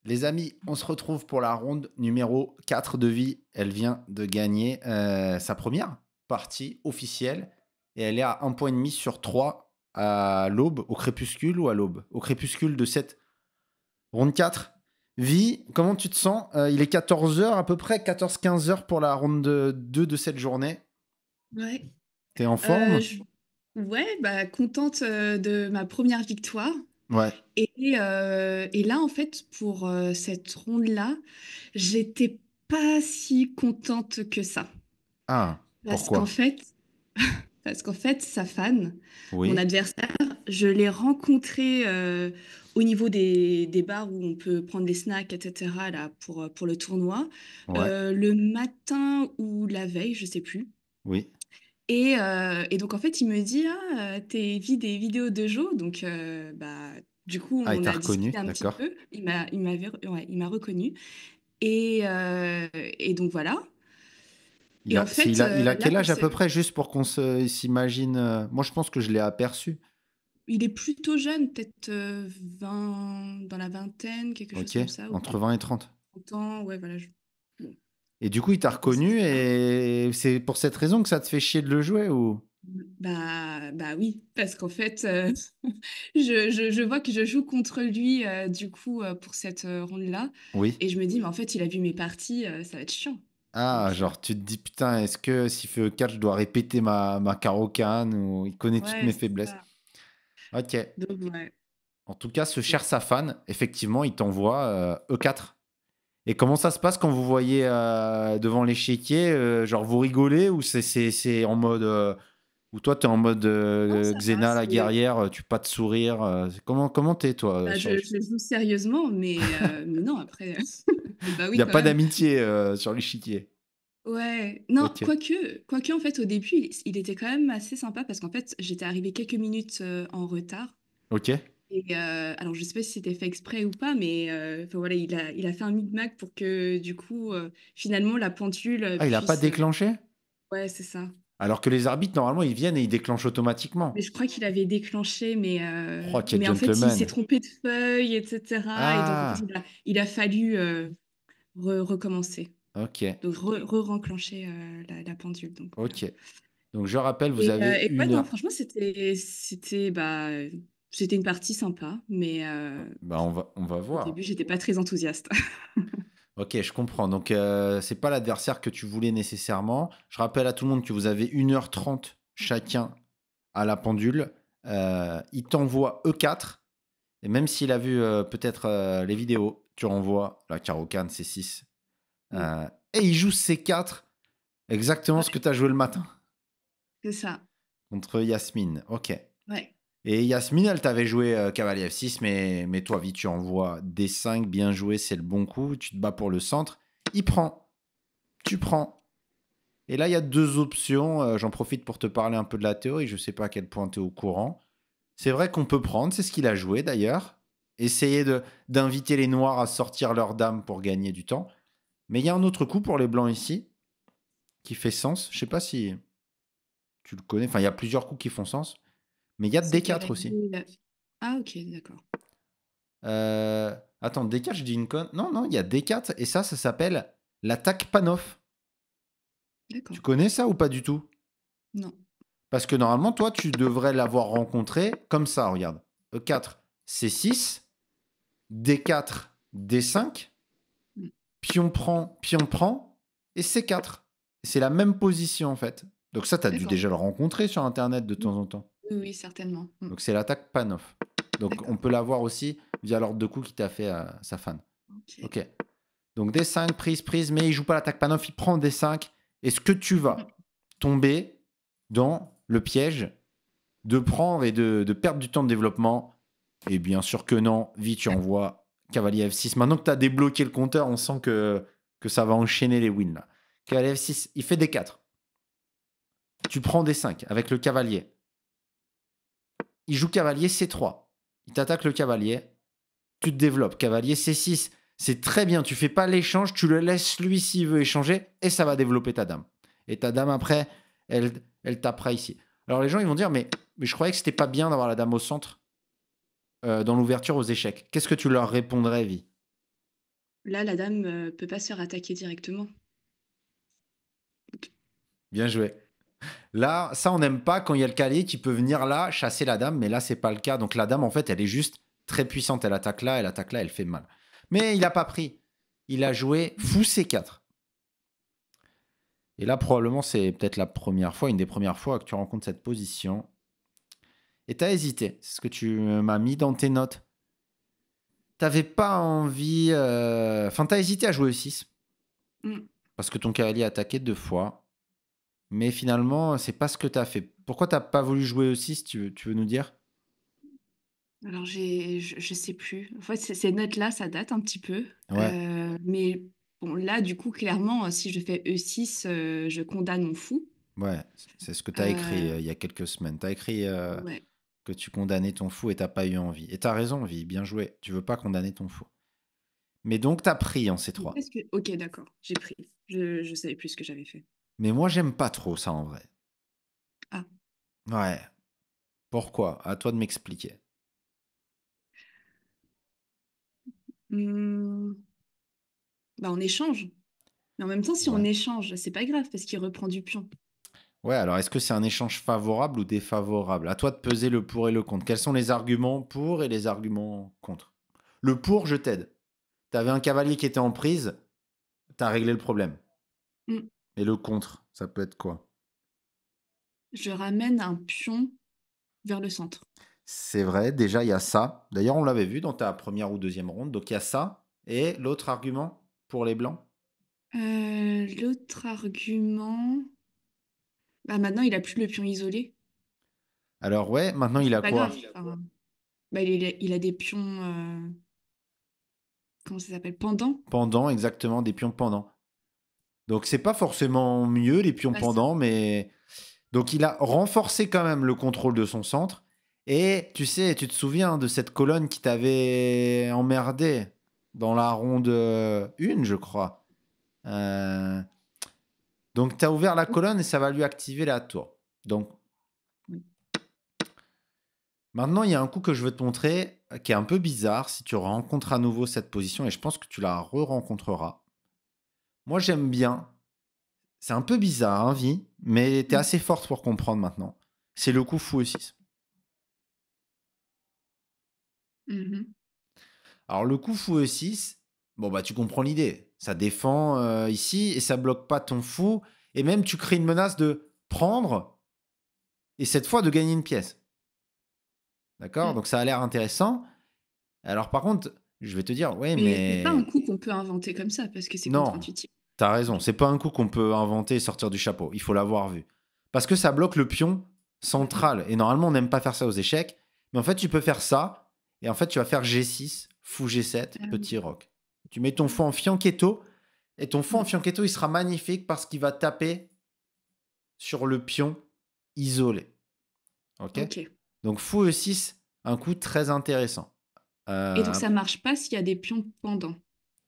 Les amis, on se retrouve pour la ronde numéro 4 de vie. Elle vient de gagner sa première partie officielle et elle est à 1,5 point sur 3 à l'aube, au crépuscule ou à l'aube? Au crépuscule de cette ronde 4. Vie, comment tu te sens? Il est 14 h à peu près, 14-15 h pour la ronde 2 de cette journée. Ouais. T'es en Euh, forme? je- Ouais, bah, contente de ma première victoire. Ouais. Et là, en fait, pour cette ronde-là, j'étais pas si contente que ça. Ah, Parce qu'en pourquoi? fait, parce qu'en fait, sa fan, mon Oui. adversaire, je l'ai rencontré au niveau des bars où on peut prendre des snacks, etc., là, pour le tournoi, Ouais. le matin ou la veille, je sais plus. Oui. Et donc, en fait, il me dit, ah, t'es vu des vidéos de Jo. Donc, bah, du coup, Ah, il on t'a a reconnu, discuté un petit d'accord. peu. Il m'a reconnu. Et donc, voilà. Il Et en a, fait, il a là, quel âge à peu près, juste pour qu'on s'imagine moi, je pense que je l'ai aperçu. il est plutôt jeune, peut-être 20, dans la vingtaine, quelque chose Ok, comme ça, ou entre 20 et 30. 30 ans. Ouais, voilà. Bon, Et du coup, il t'a dans ces reconnu eaux-là. et c'est pour cette raison que ça te fait chier de le jouer ou? Bah oui, parce qu'en fait, je vois que je joue contre lui, du coup, pour cette ronde-là. Oui. Et je me dis, mais en fait, il a vu mes parties, ça va être chiant. Ah, Donc, genre, tu te dis, putain, est-ce que s'il fait E4, je dois répéter ma carocane ou il connaît toutes ouais, mes c'est faiblesses? ça. Ok. Donc, ouais, En tout cas, ce c'est cher ça. Safan, effectivement, il t'envoie E4. Et comment ça se passe quand vous voyez devant l'échiquier genre, vous rigolez ou c'est en mode. Ou toi, t'es en mode Non, ça va. Xena la guerrière, tu pas de sourire. Comment t'es, toi, Bah, sur les. je joue sérieusement, mais non, après, bah Il n'y oui, a quand pas même. d'amitié sur l'échiquier. Ouais, non, Ok. quoique, en fait, au début, il était quand même assez sympa parce qu'en fait, j'étais arrivée quelques minutes en retard. Ok. Et alors, je sais pas si c'était fait exprès ou pas, mais enfin, voilà, il a fait un micmac pour que, du coup, finalement, la pendule Ah, il a pas puisse. déclenché? Ouais, c'est ça. Alors que les arbitres, normalement, ils viennent et ils déclenchent Mais automatiquement. je crois qu'il avait déclenché, Oh, quel mais en fait, il s'est gentleman. trompé de feuille, etc. Et donc, en fait, Ah, il a fallu recommencer. ok. Donc, re-renclencher la pendule. Donc, voilà. Ok. Donc, je rappelle, vous avez Et ouais, une non, heure. franchement, bah, c'était une partie sympa, mais Bah, on va au voir. début, j'étais pas très enthousiaste. Ok, je comprends. Donc, c'est pas l'adversaire que tu voulais nécessairement. Je rappelle à tout le monde que vous avez 1h30 chacun à la pendule. Il t'envoie E4. Et même s'il a vu peut-être les vidéos, tu renvoies la carocane C6. Mm. Et il joue C4, exactement ce que Ouais, tu as joué le matin c'est ça. contre Yasmine. Ok. Ouais. Et Yasmine, elle t'avait joué cavalier F6, mais toi, vite, tu envoies D5, bien joué, c'est le bon coup. Tu te bats pour le centre. Il prend. Tu prends. Et là, il y a deux options. J'en profite pour te parler un peu de la théorie. Je ne sais pas à quel point tu es au courant. C'est vrai qu'on peut prendre, c'est ce qu'il a joué d'ailleurs. Essayer d'inviter les noirs à sortir leurs dames pour gagner du temps. Mais il y a un autre coup pour les blancs ici qui fait sens. Je sais pas si tu le connais. Enfin, il y a plusieurs coups qui font sens. Mais il y a C'est D4 aussi. cavalier. Ah, ok, d'accord. Attends, D4, je dis une conne. Non, non, il y a D4 et ça s'appelle l'attaque Panov. Tu D'accord. connais ça ou pas du tout? Non. Parce que normalement, toi, tu devrais l'avoir rencontré comme ça, regarde. E4, C6, D4, D5, Mm. pion prend, et C4. C'est la même position, en fait. Donc ça, tu as dû D'accord. déjà le rencontrer sur Internet de Oui, temps en temps. oui, oui, certainement. Mm. Donc c'est l'attaque Panov. Donc on D'accord. peut l'avoir aussi via l'ordre de coups qui t'a fait sa fan. Ok. Ok. Donc D5, prise, mais il joue pas l'attaque Panov, il prend D5. Est-ce que tu Mm. vas tomber dans le piège de prendre et de perdre du temps de développement? Et bien sûr que non. Vite, tu envoies cavalier F6. Maintenant que tu as débloqué le compteur, on sent que ça va enchaîner les wins là. Cavalier F6, il fait D4. Tu prends D5 avec le cavalier. Il joue cavalier C3. Il t'attaque le cavalier. Tu te développes. Cavalier C6. C'est très bien. Tu fais pas l'échange. Tu le laisses lui s'il veut échanger. Et ça va développer ta dame. Et ta dame, après, elle tapera ici. Alors les gens, ils vont dire, mais je croyais que c'était pas bien d'avoir la dame au centre dans l'ouverture aux échecs. Qu'est-ce que tu leur répondrais, Vi? Là, la dame peut pas se faire attaquer directement. Bien joué. Là, ça, on n'aime pas quand il y a le cavalier qui peut venir là, chasser la dame, mais là, c'est pas le cas. Donc la dame, en fait, elle est juste très puissante. Elle attaque là, elle fait mal. Mais il a pas pris. Il a joué fou C4. Et là, probablement, c'est peut-être la première fois, une des premières fois que tu rencontres cette position. Et t'as hésité. C'est ce que tu m'as mis dans tes notes. T'avais pas envie. Enfin, t'as hésité à jouer E6. Mm. Parce que ton cavalier a attaqué 2 fois. Mais finalement, c'est pas ce que t'as fait. Pourquoi t'as pas voulu jouer E6, tu veux nous dire? Alors, je sais plus. En fait, ces notes-là, ça date un petit peu. Ouais, Mais bon, là, du coup, clairement, si je fais E6, je condamne mon fou. ouais. C'est ce que t'as écrit Euh, il y a quelques semaines. T'as écrit ouais. que tu condamnais ton fou et t'as pas eu envie. Et t'as raison, vie. Bien joué. Tu veux pas condamner ton fou. Mais donc, t'as pris en C3. Ok, d'accord, j'ai pris. Je savais plus ce que j'avais fait. Mais moi, j'aime pas trop ça en vrai. Ah. Ouais. Pourquoi? À toi de m'expliquer. Hmm, bah, on échange. Mais en même temps, si on Ouais. échange, c'est pas grave parce qu'il reprend du pion. Ouais, alors est-ce que c'est un échange favorable ou défavorable? À toi de peser le pour et le contre. Quels sont les arguments pour et les arguments contre? Le pour, je t'aide. T'avais un cavalier qui était en prise, t'as réglé le problème. Hmm. Et le contre, ça peut être quoi? Je ramène un pion vers le centre. C'est vrai, déjà il y a ça. D'ailleurs, on l'avait vu dans ta première ou deuxième ronde. Donc il y a ça. Et l'autre argument pour les blancs? L'autre argument, bah maintenant il a plus le pion isolé. Alors ouais, maintenant il C'est a pas grave. quoi? Enfin, bah, il a des pions, comment ça s'appelle? Pendant. Pendant, exactement, des pions pendants. Donc c'est pas forcément mieux les pions Bah, ça. pendants, mais donc il a renforcé quand même le contrôle de son centre. Et tu sais, tu te souviens de cette colonne qui t'avait emmerdé dans la ronde 1, je crois. Euh, Donc tu as ouvert la colonne et ça va lui activer la tour. Donc Oui. maintenant, il y a un coup que je veux te montrer qui est un peu bizarre si tu rencontres à nouveau cette position et je pense que tu la re-rencontreras. Moi, j'aime bien. C'est un peu bizarre, hein, vie, mais tu es Mm. assez forte pour comprendre maintenant. C'est le coup fou E6. Mhm. Alors le coup fou E6, bon bah tu comprends l'idée. Ça défend ici et ça bloque pas ton fou. Et même tu crées une menace de prendre et cette fois de gagner une pièce. D'accord? Mm. Donc ça a l'air intéressant. Alors par contre, je vais te dire, ouais, Mais c'est pas un mais coup qu'on peut inventer comme ça parce que c'est non, contre-intuitif. t'as raison. C'est pas un coup qu'on peut inventer et sortir du chapeau. Il faut l'avoir vu. Parce que ça bloque le pion central. Et normalement, on n'aime pas faire ça aux échecs. Mais en fait, tu peux faire ça. Et en fait, tu vas faire G6, fou G7, Ah oui. petit roc. Tu mets ton fou en fianchetto. Et ton fou en Mm. fianchetto, il sera magnifique parce qu'il va taper sur le pion isolé. Ok? Ok. Donc, fou E6, un coup très intéressant. Et donc Euh, ça marche pas s'il y a des pions pendant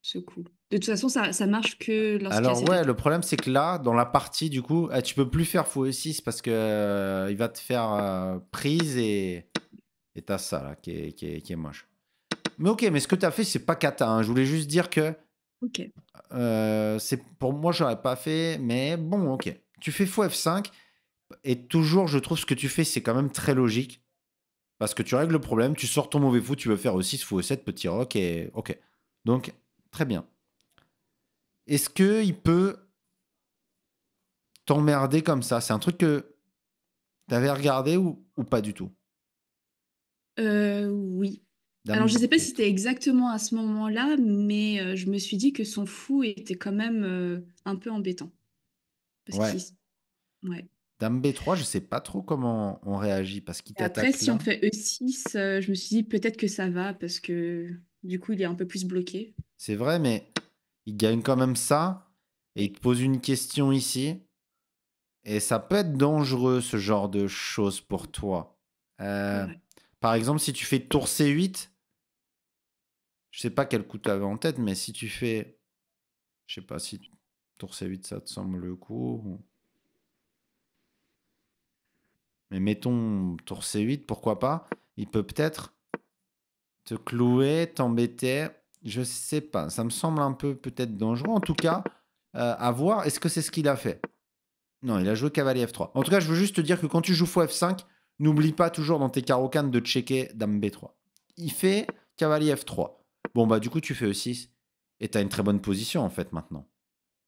ce coup. De toute façon, ça marche que lorsqu'il y a Alors cette ouais, le attaque. problème c'est que là, dans la partie du coup, tu peux plus faire fou E6 parce que il va te faire prise et t'as ça là qui est moche. Mais ok, mais ce que t'as fait c'est pas cata, hein. Je voulais juste dire que Ok. c'est pour moi j'aurais pas fait, mais bon ok. Tu fais fou F5 et toujours je trouve ce que tu fais c'est quand même très logique parce que tu règles le problème, tu sors ton mauvais fou, tu veux faire E6, fou E7, petit roc et ok. Donc très bien. Est-ce que il peut t'emmerder comme ça? C'est un truc que t'avais regardé ou pas du tout? Oui. Alors, je Dame sais pas si B3. c'était exactement à ce moment-là, mais je me suis dit que son fou était quand même un peu embêtant. Parce Ouais. qu'il... Ouais. Dame B3, je sais pas trop comment on réagit parce qu'il Et après, t'attaque si on là. fait E6, je me suis dit peut-être que ça va parce que du coup, il est un peu plus bloqué. C'est vrai, mais il gagne quand même ça et il Oui. te pose une question ici. Et ça peut être dangereux ce genre de choses pour toi. C'est Euh, vrai. Par exemple, si tu fais tour C8, je sais pas quel coup tu avais en tête, mais si tu fais. Je sais pas si tour C8 ça te semble le coup. Mais mettons tour C8, pourquoi pas? Il peut peut-être te clouer, t'embêter. Je sais pas, ça me semble un peu peut-être dangereux. En tout cas, à voir, est-ce que c'est ce qu'il a fait? Non, il a joué cavalier F3. En tout cas, je veux juste te dire que quand tu joues fou F5, n'oublie pas toujours dans tes carreaux-cannes de checker dame B3. Il fait cavalier F3. Bon, bah du coup, tu fais E6 et tu as une très bonne position en fait maintenant.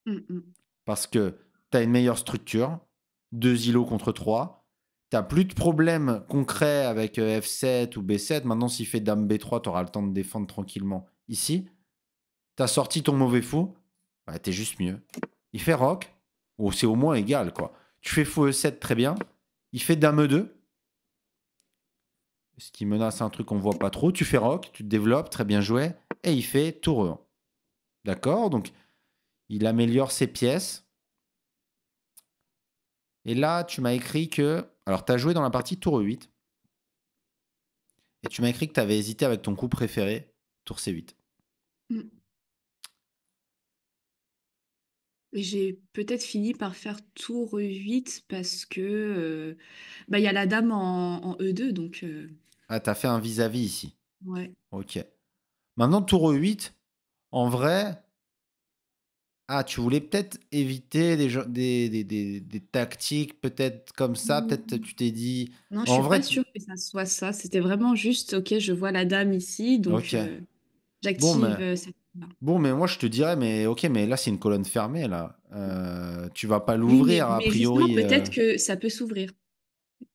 Mm, mm. Parce que tu as une meilleure structure, 2 îlots contre 3. Tu plus de problèmes concrets avec F7 ou B7. Maintenant, s'il fait dame B3, tu auras le temps de défendre tranquillement ici. Tu as sorti ton mauvais fou, bah, tu es juste mieux. Il fait roc, ou c'est au moins égal, quoi. Tu fais fou E7, très bien. Il fait dame E2, ce qui menace un truc qu'on voit pas trop. Tu fais roc, tu te développes, très bien joué. Et il fait tour E1. D'accord? Donc, il améliore ses pièces. Et là, tu m'as écrit que... Alors, tu as joué dans la partie tour E8. Et tu m'as écrit que tu avais hésité avec ton coup préféré, tour C8. Mm. Et j'ai peut-être fini par faire tour E8 parce que bah, il y a la dame en E2, donc Ah, tu as fait un vis-à-vis ici. ouais. Ok. Maintenant, tour E8, en vrai... Ah, tu voulais peut-être éviter des tactiques, peut-être comme ça. Peut-être Mm. tu t'es dit... Non, je En suis vrai, pas sûre que ça soit ça. C'était vraiment juste, ok, je vois la dame ici, donc ok. Bon, j'active mais... cette là. Bon, mais moi, je te dirais, mais ok, mais là, c'est une colonne fermée, là. Tu vas pas Oui, l'ouvrir, a mais justement, priori. peut-être que ça peut s'ouvrir.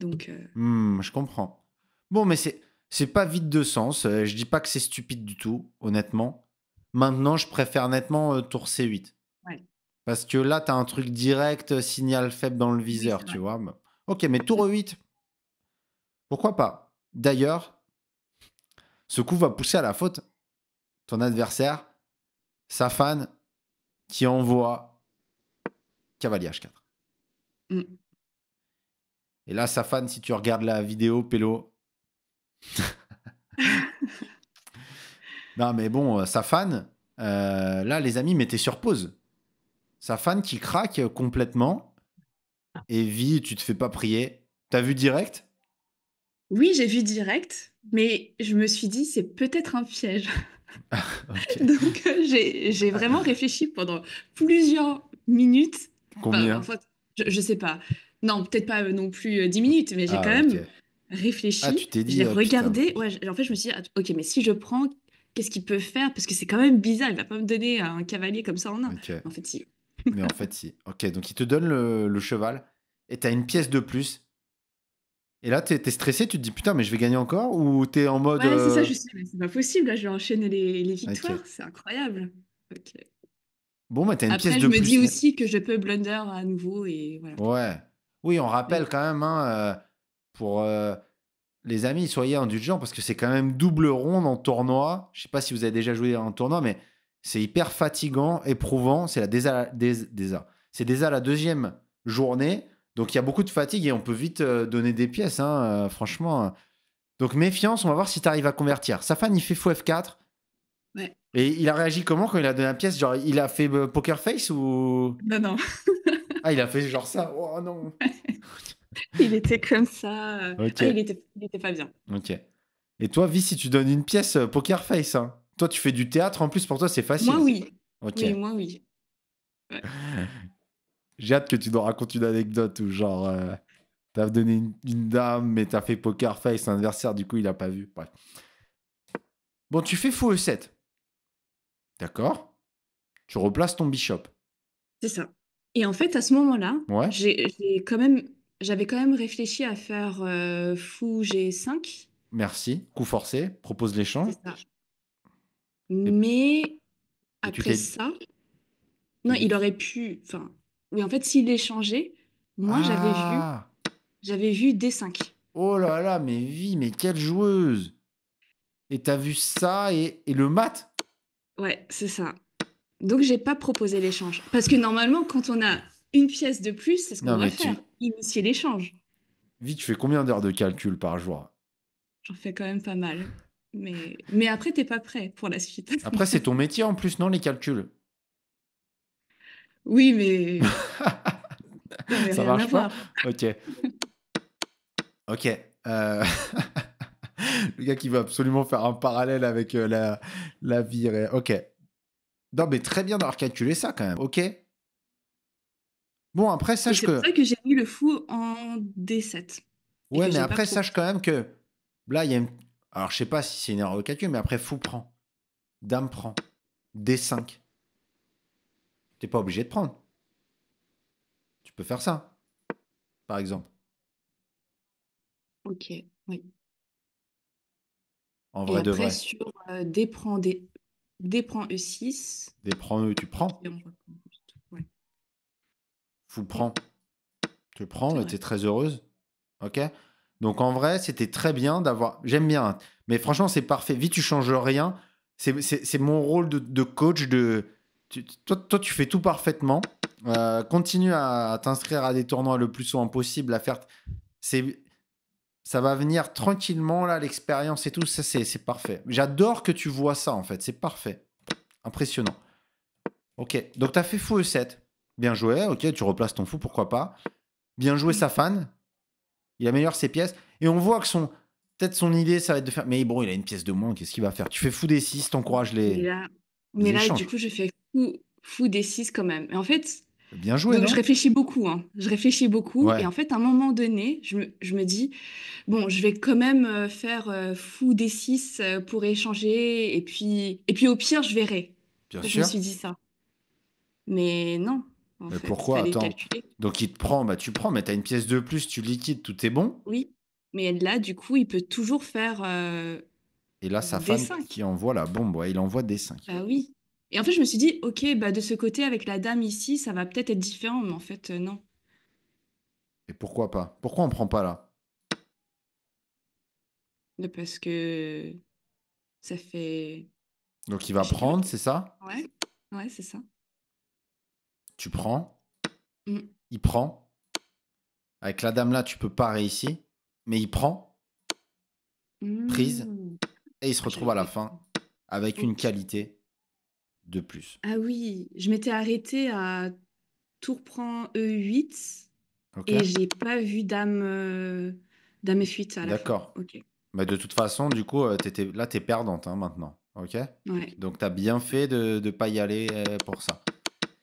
Donc, Je comprends. Bon, mais c'est pas vide de sens. Je dis pas que c'est stupide du tout, honnêtement. Maintenant, je préfère nettement tour C8. ouais. Parce que là, tu as un truc direct, signal faible dans le Oui, viseur, c'est tu vrai. vois. Ok, mais C'est tour E8, pourquoi pas? D'ailleurs, ce coup va pousser à la faute ton adversaire, sa fan, qui envoie cavalier H4. Mm. Et là, sa fan, si tu regardes la vidéo, Pélo. Non, mais bon, sa fan, là, les amis, mettez sur pause. Sa fan qui craque complètement. Et vie, tu te fais pas prier. T'as vu direct? Oui, j'ai vu direct, mais je me suis dit, c'est peut-être un piège. Ok. Donc, j'ai vraiment réfléchi pendant plusieurs minutes. Enfin, Combien? en fait, je sais pas. Non, peut-être pas non plus 10 minutes, mais j'ai quand Ah, ok. même Ah, tu réfléchi. t'es Je dit, l'ai putain. regardé. Ouais, en fait, je me suis dit, ok, mais si je prends, qu'est-ce qu'il peut faire? Parce que c'est quand même bizarre. Il va pas me donner un cavalier comme ça en un. Ok. En fait, si. Mais en fait, si. Ok, donc il te donne le cheval. Et t'as une pièce de plus. Et là, t'es stressé, tu te dis, putain, mais je vais gagner encore? Ou t'es en mode. Ouais, c'est ça, je sais, mais c'est pas possible. Là, je vais enchaîner les Ok. victoires. C'est incroyable. Ok. Bon, bah, t'as une pièce Après, je de me dis plus. aussi que je peux blunder à nouveau et voilà. Ouais. Oui, on rappelle Mais quand même, hein, pour les amis, soyez indulgents parce que c'est quand même double ronde en tournoi. Je sais pas si vous avez déjà joué en tournoi, mais c'est hyper fatigant, éprouvant. C'est la C'est déjà la deuxième journée. Donc il y a beaucoup de fatigue et on peut vite donner des pièces, hein, franchement. Donc méfiance, on va voir si tu arrives à convertir. Safan, il fait fou F4. ouais. Et il a réagi comment quand il a donné la pièce? Genre, il a fait poker face ou... Non, non. Ah, il a fait genre ça. Oh non. Il était comme ça. Ok, Ah, il était pas bien. ok. Et toi, Vi, si tu donnes une pièce poker face, hein. Toi, tu fais du théâtre, en plus, pour toi, c'est Moi, facile. oui. Ok. Oui, moi, oui. Ouais. J'ai hâte que tu nous racontes une anecdote où, genre, t'as donné une dame, mais t'as fait poker face, l'adversaire, du coup, il a pas vu. Bref. Bon, tu fais fou E7. D'accord. Tu replaces ton bishop. C'est ça. Et en fait, à ce moment-là, Ouais. j'avais quand même réfléchi à faire fou G5. Merci. Coup forcé. Propose l'échange. C'est ça. Et, Mais et tu après t'es ça, non, t'es il dit... aurait pu. Enfin, oui, en fait, s'il échangeait, moi, Ah. j'avais vu D5. Oh là là, mais Vi, mais quelle joueuse. Et t'as vu ça et le mat. Ouais, c'est ça. Donc, j'ai pas proposé l'échange. Parce que normalement, quand on a une pièce de plus, c'est ce qu'on Non, doit mais faire, initier l'échange. Vi, tu fais combien d'heures de calcul par jour? J'en fais quand même pas mal. Mais après, t'es pas prêt pour la suite. Après, c'est ton métier en plus, non, les calculs? Oui, mais ça n'avait Ça rien à marche pas? voir. Ok. Ok. Euh, Le gars qui veut absolument faire un parallèle avec la vie réelle. Ok. Non, mais très bien d'avoir calculé ça quand même. Ok. Bon, après, Et sache c'est pour que. ça que j'ai mis le fou en D7 et Ouais, que mais j'ai pas après, trop. sache quand même que. Là, il y a une. Alors, je sais pas si c'est une erreur de calcul, mais après, fou prend. Dame prend. D5. T'es pas obligé de prendre. Tu peux faire ça, par exemple. Ok, oui. En Et vrai de après, vrai. sur D prend E6. Des prends eux, tu prends. Et on reprend juste. Ouais. Fou Oui, prend. Tu prends c'est et vrai. t'es très heureuse. Ok. Donc en vrai, c'était très bien d'avoir. J'aime bien, hein. Mais franchement, c'est parfait. Vite, tu changes rien. C'est mon rôle de coach. Toi, tu fais tout parfaitement. Continue à t'inscrire à des tournois le plus souvent possible. À faire. C'est, ça va venir tranquillement là, l'expérience et tout. Ça, c'est parfait. J'adore que tu vois ça en fait. C'est parfait. Impressionnant. Ok. Donc t'as fait fou E7. Bien joué. Ok. Tu replaces ton fou. Pourquoi pas. Bien joué, Mm. Safan. Il améliore ses pièces. Et on voit que peut-être son idée, ça va être de faire. Mais bon, il a une pièce de moins, qu'est-ce qu'il va faire? Tu fais fou des 6, t'encourages Mais là, les mais là, du échanges. coup, je fais fou D6 quand même. Et en fait, Bien joué, donc je non? réfléchis beaucoup, hein. Je réfléchis beaucoup. Et Ouais, en fait, à un moment donné, je me dis, bon, je vais quand même faire fou D6 pour échanger. Et puis au pire, je verrai. bien Je me sûr. suis dit ça. Mais non, en Mais fait, pourquoi? fallait Attends. calculer. Donc il te prend, bah tu prends, mais t'as une pièce de plus, tu liquides, tout est bon. Oui. Mais là, du coup, il peut toujours faire Et là, sa fan D5. qui envoie la bombe, ouais, il envoie des 5. Bah oui. Et en fait, je me suis dit, ok, bah de ce côté, avec la dame ici, ça va peut-être être différent, mais en fait, non. Et pourquoi pas? Pourquoi on prend pas là? Parce que ça fait. Donc il Bah, va je sais pas. prendre, c'est ça? Ouais, ouais, c'est ça. Tu prends, Mm. il prend. Avec la dame là, tu peux pas réussir, mais il prend, prise, Mm. et il se Ah, retrouve j'avais à la pas. fin avec une Ok. qualité de plus. Ah oui, je m'étais arrêtée à tour prend E8 Ok? et j'ai pas vu dame F8 à la fin. D'accord. Ok. Mais de toute façon, du coup, là, t'es perdante hein, maintenant. Ok? Ouais, Donc, t'as bien fait de ne pas y aller pour ça.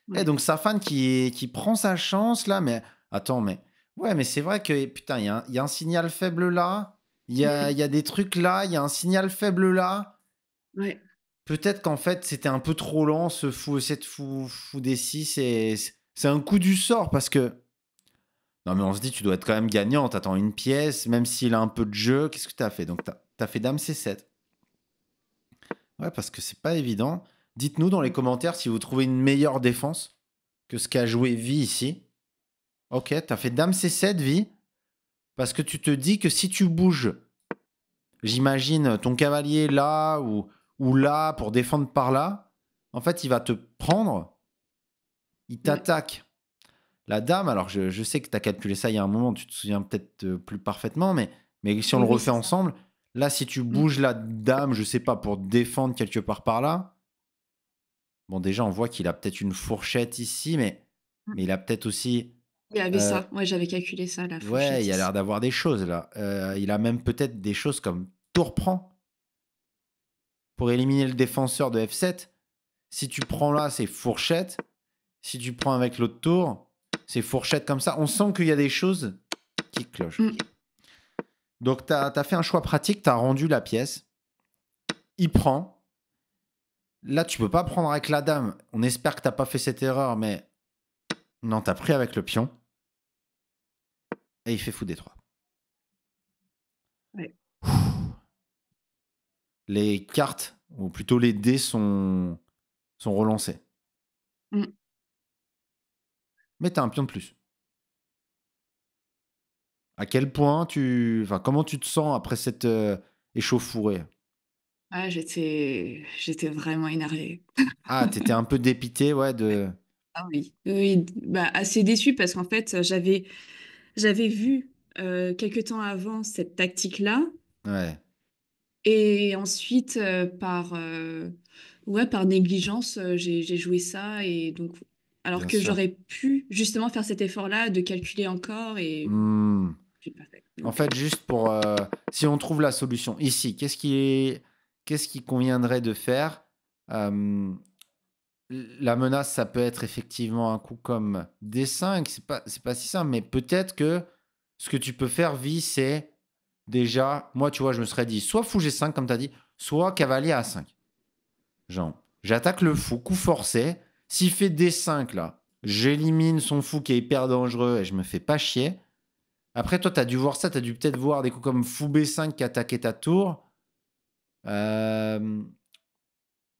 Et ouais. donc, sa fan qui prend sa chance là, mais attends, mais ouais, mais c'est vrai que putain, il y a un signal faible là. Mm. Il y a des trucs là, il y a un signal faible là. Ouais. Peut-être qu'en fait, c'était un peu trop lent ce cette fou des 6 et c'est un coup du sort parce que. Non, mais on se dit, tu dois être quand même gagnant. T'attends une pièce, même s'il a un peu de jeu. Qu'est-ce que t'as fait? Donc, t'as fait Dame C7. Ouais, parce que c'est pas évident. Dites-nous dans les Mm. commentaires si vous trouvez une meilleure défense que ce qu'a joué Vi ici. Ok, t'as fait Dame C7, Vi, parce que tu te dis que si tu bouges, j'imagine, ton cavalier là ou là pour défendre par là, en fait, il va te prendre, il Ouais. t'attaque. La dame, alors je sais que tu as calculé ça il y a un moment, tu te souviens peut-être plus parfaitement, mais si on Oui, le oui, refait c'est ça. ensemble, là, si tu Mm. bouges la dame, je sais pas, pour défendre quelque part par là, bon, déjà, on voit qu'il a peut-être une fourchette ici, mais il a peut-être aussi. Il y avait euh, ça. Ouais, j'avais calculé ça, la ouais, fourchette il a ici. l'air d'avoir des choses là. Il a même peut-être des choses comme tour prend pour éliminer le défenseur de F7. Si tu prends là, c'est fourchette. Si tu prends avec l'autre tour, c'est fourchette comme ça. On sent qu'il y a des choses qui clochent. Mm. Donc, tu as fait un choix pratique, tu as rendu la pièce. Il prend. Là, tu peux pas prendre avec la dame. On espère que tu pas fait cette erreur, mais non, tu as pris avec le pion. Et il fait fou des trois. Ouais. Les cartes, ou plutôt les dés, sont relancés. Mm. Mais tu as un pion de plus. À quel point Enfin, comment tu te sens après cette échauffourée? Ah, j'étais vraiment énervée. Ah, t'étais un peu dépité, ouais, de. Ah oui. Oui, bah, assez déçue parce qu'en fait, j'avais vu quelque temps avant cette tactique-là. Ouais, Et ensuite, ouais, par négligence, j'ai joué ça. Et donc, alors bien que sûr. j'aurais pu justement faire cet effort-là de calculer encore et Hmm. j'ai pas fait. En fait, juste pour... si on trouve la solution ici, qu'est-ce qui conviendrait de faire? Euh, la menace, ça peut être effectivement un coup comme D5, c'est pas si simple, mais peut-être que ce que tu peux faire, vie, c'est déjà, moi, tu vois, je me serais dit, soit fou G5, comme tu as dit, soit cavalier A5. Genre, j'attaque le fou, coup forcé. S'il fait D5, là, j'élimine son fou qui est hyper dangereux et je me fais pas chier. Après, toi, tu as dû voir ça, tu as dû peut-être voir des coups comme fou B5 qui attaquait ta tour. Euh,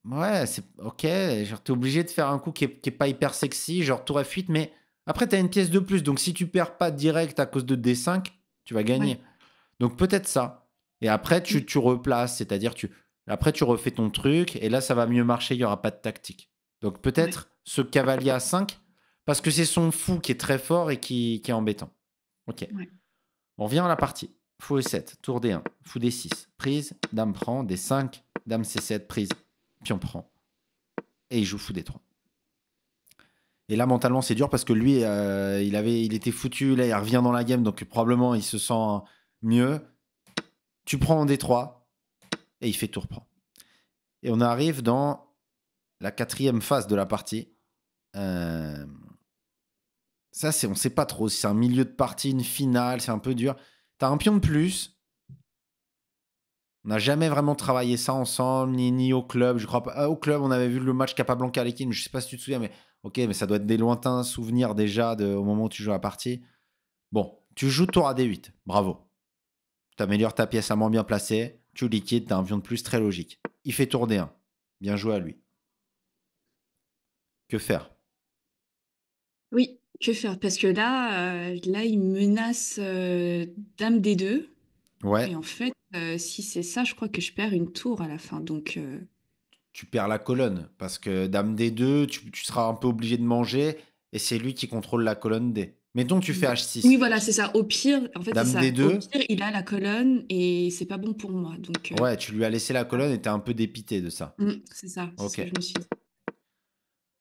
Ouais, c'est ok. Genre, t'es obligé de faire un coup qui est pas hyper sexy, genre tour F8, mais après, t'as une pièce de plus. Donc, si tu perds pas direct à cause de D5, tu vas Ouais. gagner. Donc, peut-être ça. Et après, Mm. tu replaces, c'est-à-dire, après, tu refais ton truc, et là, ça va mieux marcher, il y aura pas de tactique. Donc, Ouais. peut-être ce cavalier à 5, parce que c'est son fou qui est très fort et qui est embêtant. Ok. Ouais. On revient à la partie. Fou E7, tour D1, fou D6, prise, dame prend, D5, dame C7, prise, pion prend. Et il joue fou D3. Et là, mentalement, c'est dur parce que lui, il était foutu. Là, il revient dans la game, donc probablement, il se sent mieux. Tu prends en D3 et il fait tour prend. Et on arrive dans la quatrième phase de la partie. Euh, Ça, on sait pas trop si c'est un milieu de partie, une finale, c'est un peu dur. T'as un pion de plus. On n'a jamais vraiment travaillé ça ensemble, ni au club. Je crois pas. Au club, on avait vu le match Capablanca-Alekhine. Je sais pas si tu te souviens, mais ok, mais ça doit être des lointains souvenirs déjà au moment où tu joues la partie. Bon, tu joues tour à D8. Bravo. Tu améliores ta pièce à moins bien placée. Tu liquides, tu as un pion de plus très logique. Il fait tour D1. Bien joué à lui. Que faire? Oui, que faire? Parce que là, il menace Dame D2. Ouais, Et en fait, si c'est ça, je crois que je perds une tour à la fin. tu perds la colonne. Parce que Dame D2, tu seras un peu obligé de manger. Et c'est lui qui contrôle la colonne D. Mettons, tu fais Ouais. H6. Oui, voilà, c'est ça. Au pire, en fait, c'est Dame ça. Au D2, pire, il a la colonne et c'est pas bon pour moi. ouais, tu lui as laissé la colonne et t'es un peu dépité de ça. C'est ce Ok. que je me suis dit.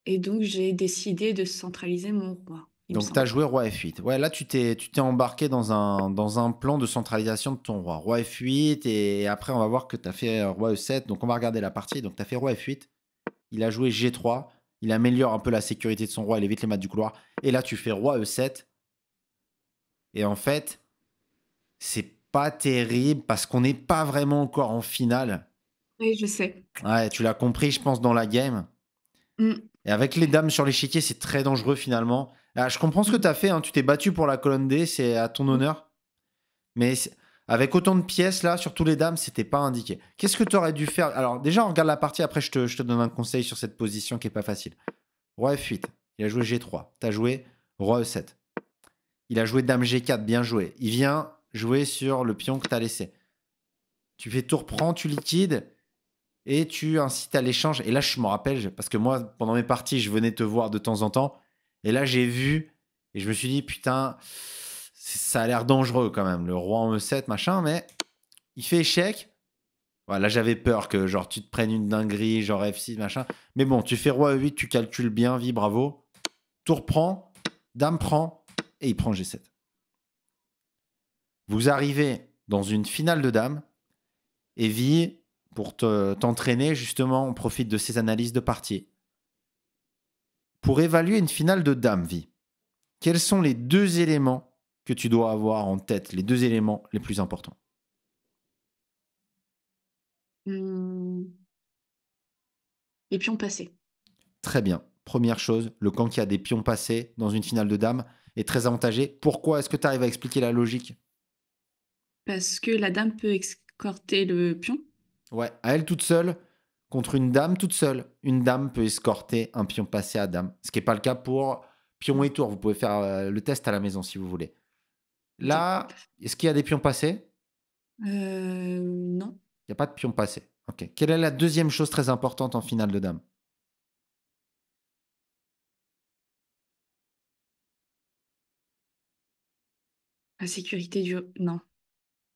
Et donc, j'ai décidé de centraliser mon roi, il me Donc, tu as semble. joué roi F8. Ouais, là, tu t'es embarqué dans un plan de centralisation de ton roi. Roi F8, et après, on va voir que tu as fait roi E7. Donc, on va regarder la partie. Donc, tu as fait roi F8. Il a joué G3. Il améliore un peu la sécurité de son roi. Il évite les mates du couloir. Et là, tu fais roi E7. Et en fait, c'est pas terrible parce qu'on n'est pas vraiment encore en finale. Oui, je sais. Ouais, tu l'as compris, je pense, dans la game. Mm, Et avec les dames sur l'échiquier, c'est très dangereux finalement. Ah, je comprends ce que mm, tu as fait, hein. Tu t'es battu pour la colonne D, c'est à ton mm. honneur. Mais avec autant de pièces là, sur tous les dames, c'était pas indiqué. Qu'est-ce que tu aurais dû faire? Alors, déjà, on regarde la partie, après, je te donne un conseil sur cette position qui est pas facile. Roi F8, il a joué G3. Tu as joué Roi E7. Il a joué Dame G4, bien joué. Il vient jouer sur le pion que tu as laissé. Tu fais tour prend, tu liquides et tu incites à l'échange. Et là, je me rappelle, parce que moi, pendant mes parties, je venais te voir de temps en temps. Et là, j'ai vu, et je me suis dit, putain, ça a l'air dangereux quand même, le roi en E7, machin, mais il fait échec. Voilà, là, j'avais peur que genre tu te prennes une dinguerie, genre F6, machin. Mais bon, tu fais roi E8, tu calcules bien, vie, bravo. Tour prend, dame prend, et il prend G7. Vous arrivez dans une finale de dames, et vie, pour t'entraîner, justement, on profite de ces analyses de partie. Pour évaluer une finale de dames, vie, quels sont les deux éléments que tu dois avoir en tête, les deux éléments les plus importants? Mm. Les pions passés. Très bien. Première chose, le camp qui a des pions passés dans une finale de dames est très avantagé. Pourquoi? Est-ce que tu arrives à expliquer la logique? Parce que la dame peut escorter le pion. Ouais, à elle toute seule, contre une dame toute seule, une dame peut escorter un pion passé à dame. Ce qui n'est pas le cas pour pion et tour. Vous pouvez faire le test à la maison si vous voulez. Ok. Là, est-ce qu'il y a des pions passés? Non. Il n'y a pas de pions passés. Ok. Quelle est la deuxième chose très importante en finale de dames? La sécurité du... Non.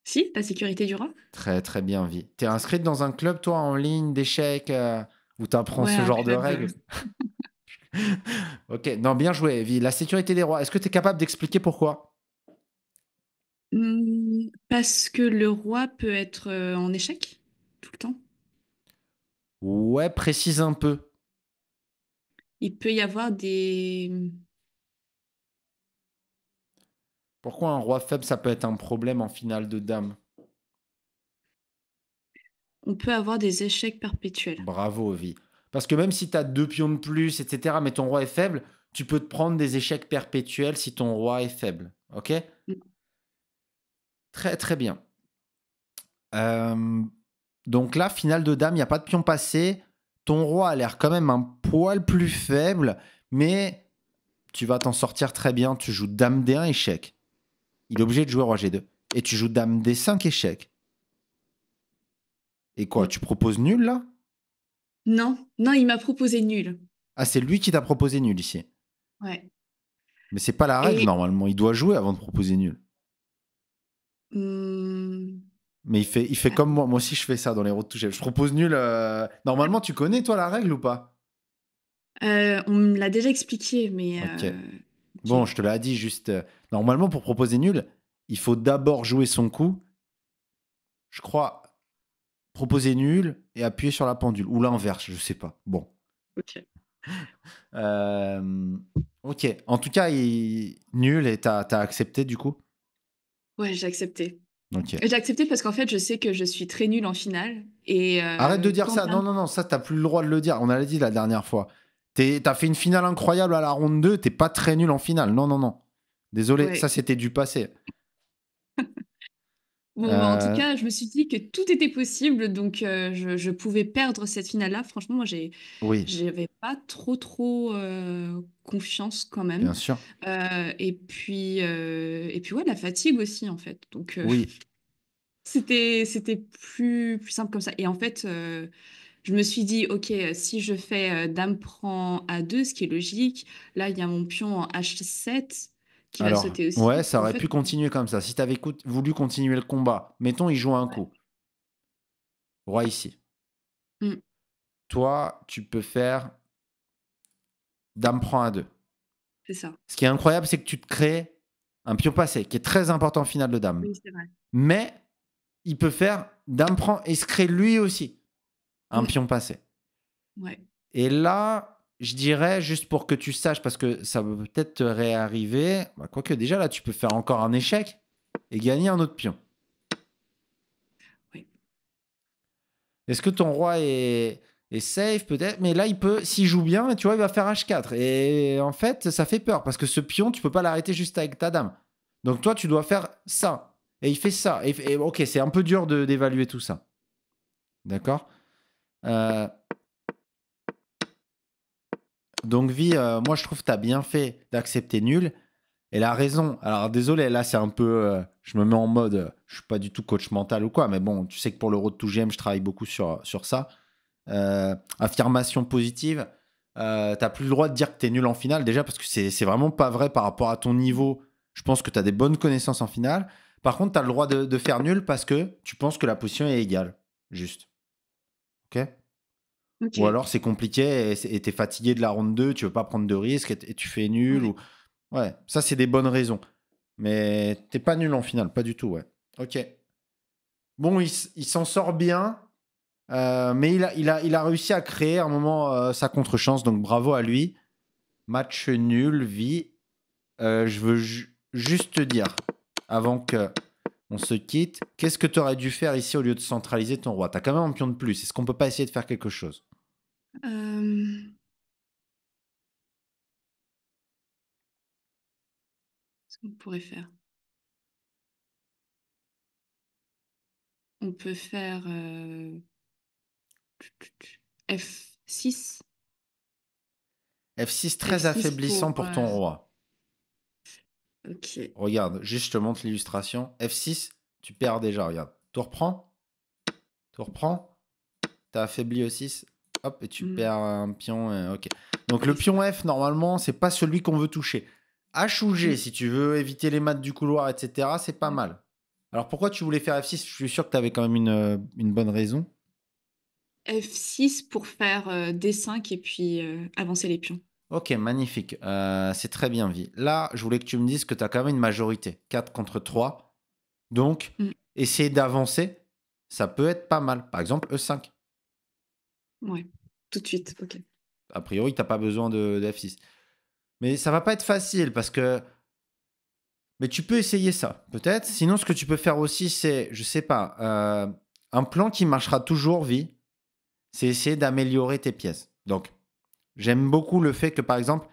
Si, la sécurité du roi? Très très bien, vie. T'es inscrite dans un club, toi, en ligne, d'échecs, où t'apprends Ouais, ce un genre de club. règles? Ok, non, bien joué, vie. La sécurité des rois. Est-ce que tu es capable d'expliquer pourquoi? Parce que le roi peut être en échec tout le temps. Ouais, précise un peu. Il peut y avoir des... Pourquoi un roi faible, ça peut être un problème en finale de dame? On peut avoir des échecs perpétuels. Bravo, Vie. Parce que même si tu as 2 pions de plus, etc., mais ton roi est faible, tu peux te prendre des échecs perpétuels si ton roi est faible. Ok? Mm. Très, très bien. Euh, donc là, finale de dame, il n'y a pas de pion passé. Ton roi a l'air quand même un poil plus faible, mais tu vas t'en sortir très bien. Tu joues dame D1 échec. Il est obligé de jouer roi G2. Et tu joues dame D5 échec. Et quoi, Mm. tu proposes nul là? Non, non, il m'a proposé nul. Ah, c'est lui qui t'a proposé nul ici. Ouais. Mais c'est pas la règle Et normalement. Il doit jouer avant de proposer nul. hum, Mais il fait comme moi. Moi aussi, je fais ça dans les road to G. Je propose nul. Normalement, tu connais, toi, la règle ou pas? on me l'a déjà expliqué, mais Ok. ok. Bon, je te l'ai dit juste. Normalement, pour proposer nul, il faut d'abord jouer son coup. Je crois proposer nul et appuyer sur la pendule. Ou l'inverse, je sais pas. Bon. Ok. Euh, Ok. En tout cas, nul et t'as accepté du coup. Ouais, j'ai accepté. Ok. J'ai accepté parce qu'en fait, je sais que je suis très nulle en finale. Et Arrête de dire quand ça. Non, non, non. Ça, t'as plus le droit de le dire. On l'a dit la dernière fois. T'as fait une finale incroyable à la ronde 2. T'es pas très nul en finale. Non, non, non. Désolé. Ça, ouais. c'était du passé. Bon, bah, en tout Euh, cas, je me suis dit que tout était possible, donc je pouvais perdre cette finale-là. Franchement, moi, oui, j'avais pas trop confiance quand bien même. sûr. Et puis ouais, la fatigue aussi, en fait. Donc, Oui. c'était plus simple comme ça. Et en fait, je me suis dit, ok, si je fais dame prend A2, ce qui est logique, là, il y a mon pion en H7 qui va Alors, sauter ouais, aussi. ça En aurait fait, pu continuer comme ça. Si t'avais voulu continuer le combat, mettons, il joue un ouais. coup. Roi ici. Mm, Toi, tu peux faire dame prend A2. c'est ça. Ce qui est incroyable, c'est que tu te crées un pion passé, qui est très important en finale de dame. Oui, c'est vrai. Mais il peut faire dame prend et se crée lui aussi un Mm, pion passé. ouais. Et là, je dirais, juste pour que tu saches, parce que ça peut peut-être te réarriver, bah, quoique déjà là, tu peux faire encore un échec et gagner un autre pion. Oui. Est-ce que ton roi est safe peut-être? Mais là, il peut, s'il joue bien, tu vois, il va faire H4. Et en fait, ça fait peur parce que ce pion, tu peux pas l'arrêter juste avec ta dame. Donc toi, tu dois faire ça. Et il fait ça. Et ok, c'est un peu dur d'évaluer tout ça. D'accord. Euh, donc, Vi, moi, je trouve que tu as bien fait d'accepter nul. Elle a raison. Alors, désolé, là, c'est un peu. Je me mets en mode. Je suis pas du tout coach mental ou quoi. Mais bon, tu sais que pour le Road to GM, je travaille beaucoup sur ça. Affirmation positive. T'as plus le droit de dire que t'es nul en finale, déjà, parce que c'est vraiment pas vrai par rapport à ton niveau. Je pense que t'as des bonnes connaissances en finale. Par contre, t'as le droit de faire nul parce que tu penses que la position est égale. Juste. Ok. Ou Ok. alors c'est compliqué et t'es fatigué de la ronde 2, tu veux pas prendre de risques et tu fais nul. Ouais. Ou... Ouais, ça c'est des bonnes raisons. Mais t'es pas nul en finale, pas du tout, ouais. Ok. Bon, il s'en sort bien. Mais il a réussi à créer un moment sa contre-chance, donc bravo à lui. Match nul, vie. Je veux juste te dire, avant que on se quitte, qu'est-ce que tu aurais dû faire ici au lieu de centraliser ton roi? T'as quand même un pion de plus. Est-ce qu'on peut pas essayer de faire quelque chose? Euh, Qu'est-ce qu'on pourrait faire? On peut faire F6. F6 très F6 affaiblissant pour... pour ton roi. ok. Regarde, juste je te montre l'illustration. F6, tu perds déjà, regarde. Tu reprends, tu reprends, t'as affaibli E6, hop, et tu Mm, perds un pion. Ok. Donc le c'est ça. pion F, normalement, c'est pas celui qu'on veut toucher. H ou G, Mm, si tu veux éviter les maths du couloir, etc., c'est pas ouais. mal. Alors pourquoi tu voulais faire F6? Je suis sûr que tu avais quand même une bonne raison. F6 pour faire D5 et puis avancer les pions. Ok, magnifique. C'est très bien, Vi. Là, je voulais que tu me dises que tu as quand même une majorité. 4 contre 3. Donc, Mm. essayer d'avancer, ça peut être pas mal. Par exemple, E5. Ouais, tout de suite. Ok. A priori, tu n'as pas besoin de F6. Mais ça va pas être facile parce que. Mais tu peux essayer ça, peut-être. Sinon, ce que tu peux faire aussi, c'est, je sais pas, un plan qui marchera toujours, vie, c'est essayer d'améliorer tes pièces. Donc, j'aime beaucoup le fait que, par exemple,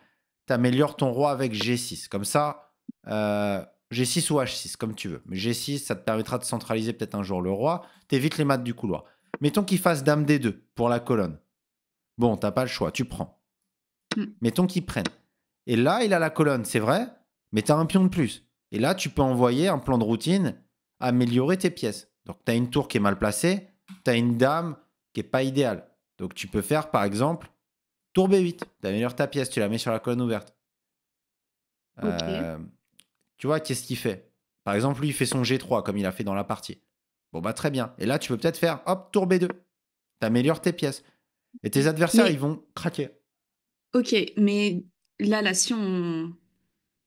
tu améliores ton roi avec G6. Comme ça, G6 ou H6, comme tu veux. Mais G6, ça te permettra de centraliser peut-être un jour le roi. T'évites les mates du couloir. Mettons qu'il fasse Dame D2 pour la colonne. Bon, t'as pas le choix, tu prends. Mm. Mettons qu'il prenne. Et là, il a la colonne, c'est vrai, mais tu as un pion de plus. Et là, tu peux envoyer un plan de routine, améliorer tes pièces. Donc, tu as une tour qui est mal placée, tu as une dame qui est pas idéale. Donc, tu peux faire, par exemple, tour B8. Tu améliores ta pièce, tu la mets sur la colonne ouverte. Ok. Euh, Tu vois, qu'est-ce qu'il fait? Par exemple, lui, il fait son G3, comme il a fait dans la partie. Bon, bah, très bien. Et là, tu peux peut-être faire, hop, tour B2. Tu améliores tes pièces. Et tes adversaires, ils Mais, vont craquer. ok, mais là, si on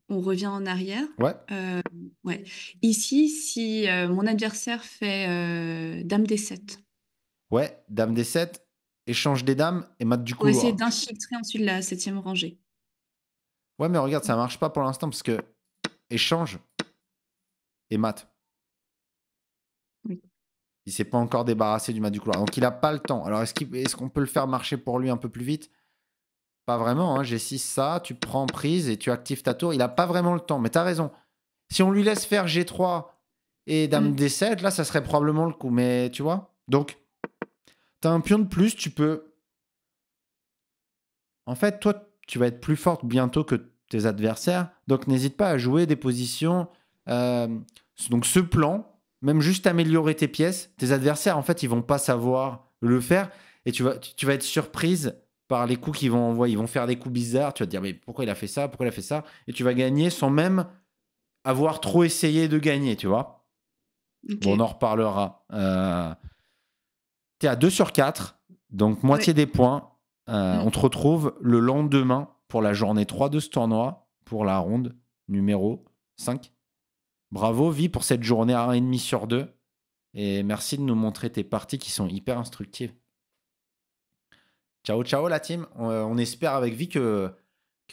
revient en arrière, Ouais, euh, ouais. Ici, si mon adversaire fait Dame D7, ouais, dame D7, échange des dames et mat du pour essayer couloir. d'infiltrer ensuite la septième rangée. Ouais, mais regarde, ça marche pas pour l'instant parce que échange et mat. Oui. Il s'est pas encore débarrassé du mat du couloir. Donc il a pas le temps. Alors est-ce qu'on peut le faire marcher pour lui un peu plus vite? Pas vraiment. Hein. G6, ça, tu prends prise et tu actives ta tour. Il a pas vraiment le temps. Mais tu as raison. Si on lui laisse faire G3 et dame Mm. D7, là, ça serait probablement le coup. Mais tu vois? Donc, tu as un pion de plus. Tu peux. En fait, toi, tu vas être plus forte bientôt que tes adversaires. Donc, n'hésite pas à jouer des positions. euh, donc, ce plan, même juste améliorer tes pièces, tes adversaires, en fait, ils vont pas savoir le faire. Et tu vas être surprise par les coups qu'ils vont envoyer. Ils vont faire des coups bizarres. Tu vas te dire, mais pourquoi il a fait ça? Pourquoi il a fait ça? Et tu vas gagner sans même avoir trop essayé de gagner, tu vois. Ok. Bon, on en reparlera. Tu es à 2 sur 4, donc moitié Ouais. des points. Mm. On te retrouve le lendemain pour la journée 3 de ce tournoi, pour la ronde numéro 5. Bravo, Vi, pour cette journée à 1,5 sur 2. Et merci de nous montrer tes parties qui sont hyper instructives. Ciao, ciao la team. On espère avec Vi que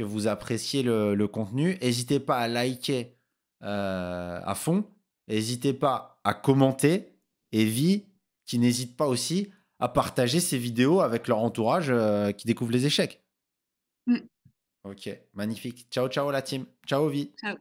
vous appréciez le contenu. N'hésitez pas à liker à fond. N'hésitez pas à commenter. Et Vi, qui n'hésite pas aussi à partager ces vidéos avec leur entourage qui découvre les échecs. Mm. Ok, magnifique. Ciao, ciao la team. Ciao Vi. Ciao.